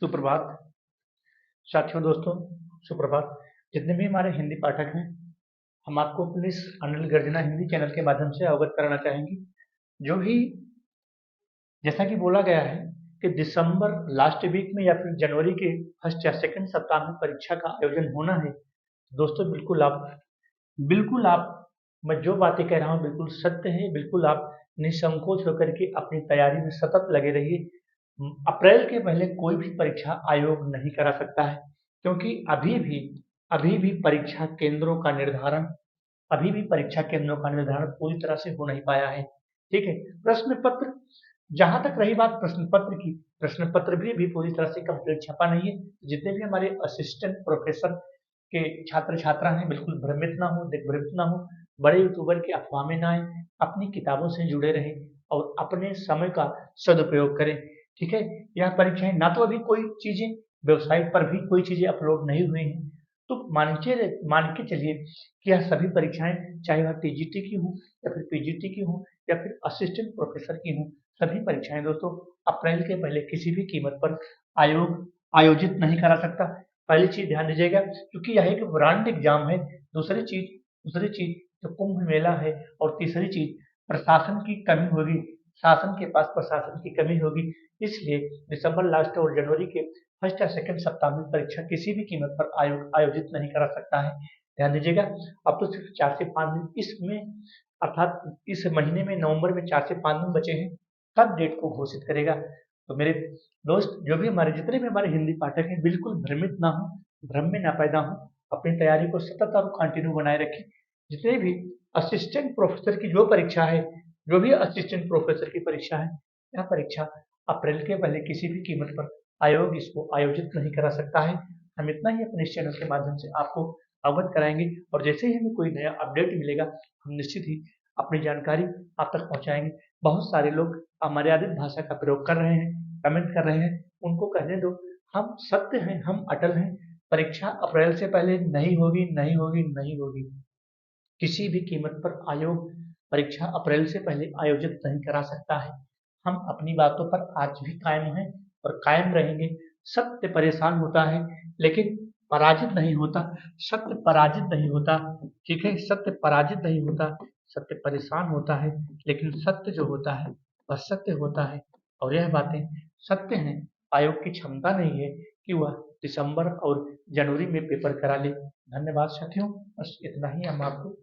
सुप्रभात साथियों, दोस्तों। सुप्रभात। जितने भी हमारे हिंदी पाठक हैं, हम आपको अपने इस अनिल गर्जना हिंदी चैनल के माध्यम से अवगत कराना चाहेंगे। जो भी जैसा कि बोला गया है कि दिसंबर लास्ट वीक में या फिर जनवरी के फर्स्ट या सेकंड सप्ताह में परीक्षा का आयोजन होना है। दोस्तों, बिल्कुल आप मैं जो बातें कह रहा हूँ बिल्कुल सत्य है। बिल्कुल आप निसंकोच होकर के अपनी तैयारी में सतत लगे रहिए। अप्रैल के पहले कोई भी परीक्षा आयोग नहीं करा सकता है, क्योंकि अभी भी परीक्षा केंद्रों का निर्धारण पूरी तरह से हो नहीं पाया है। ठीक है। प्रश्न पत्र, जहां तक रही बात प्रश्न पत्र की, प्रश्न पत्र भी अभी पूरी तरह से कंप्लीट छपा नहीं है। जितने भी हमारे असिस्टेंट प्रोफेसर के छात्र छात्रा हैं, बिल्कुल भ्रमित ना हो, दिग्भ्रमित ना हो, बड़े यूट्यूबर की अफवाह में ना आए, अपनी किताबों से जुड़े रहें और अपने समय का सदुपयोग करें। ठीक है। यह परीक्षाएं ना तो अभी कोई चीजें वेबसाइट पर भी कोई चीजें अपलोड नहीं हुई हैं, तो मान के चलिए कि यह सभी परीक्षाएं, चाहे वह टीजीटी की हो या फिर पीजीटी की हो या फिर असिस्टेंट प्रोफेसर की हो, सभी परीक्षाएं दोस्तों अप्रैल के पहले किसी भी कीमत पर आयोग आयोजित नहीं करा सकता। पहली चीज ध्यान दीजिएगा, क्योंकि यह एक ब्रांड एग्जाम है। दूसरी चीज जो कुंभ मेला है, और तीसरी चीज प्रशासन की कमी होगी, शासन के पास प्रशासन की कमी होगी। इसलिए दिसंबर लास्ट और जनवरी के फर्स्ट या सेकंड सप्ताह में परीक्षा किसी भी कीमत पर आयोग आयोजित नहीं करा सकता है। ध्यान दीजिएगा। अब तो सिर्फ 4 से 5 दिन इसमें, अर्थात इस महीने में, नवंबर में 4 से 5 दिन बचे हैं। कब डेट को घोषित करेगा? तो मेरे दोस्त, जितने भी हमारे हिंदी पाठक हैं, बिल्कुल भ्रमित ना हो, भ्रम में ना पैदा हो, अपनी तैयारी को सतत और कंटिन्यू बनाए रखें। जितने भी असिस्टेंट प्रोफेसर की जो परीक्षा है, जो भी असिस्टेंट प्रोफेसर की परीक्षा है, यह परीक्षा अप्रैल के पहले किसी भी कीमत पर आयोग इसको आयोजित नहीं करा सकता है। हम इतना ही अपने इस चैनल के माध्यम से आपको अवगत कराएंगे, और जैसे ही हमें कोई नया अपडेट मिलेगा, हम निश्चित ही अपनी जानकारी आप तक पहुंचाएंगे। बहुत सारे लोग अमर्यादित भाषा का प्रयोग कर रहे हैं, कमेंट कर रहे हैं, उनको कहने दो। हम सत्य हैं, हम अटल हैं। परीक्षा अप्रैल से पहले नहीं होगी, नहीं होगी, नहीं होगी। किसी भी कीमत पर आयोग परीक्षा अप्रैल से पहले आयोजित नहीं करा सकता है। हम अपनी बातों पर आज भी कायम हैं और कायम रहेंगे। सत्य परेशान होता है, लेकिन पराजित नहीं होता। सत्य पराजित नहीं होता। ठीक है। सत्य पराजित नहीं होता। सत्य परेशान होता है, लेकिन सत्य जो होता है वह सत्य होता है। और यह बातें सत्य हैं। आयोग की क्षमता नहीं है कि वह दिसंबर और जनवरी में पेपर करा ले। धन्यवाद साथियों। बस इतना ही हम आपको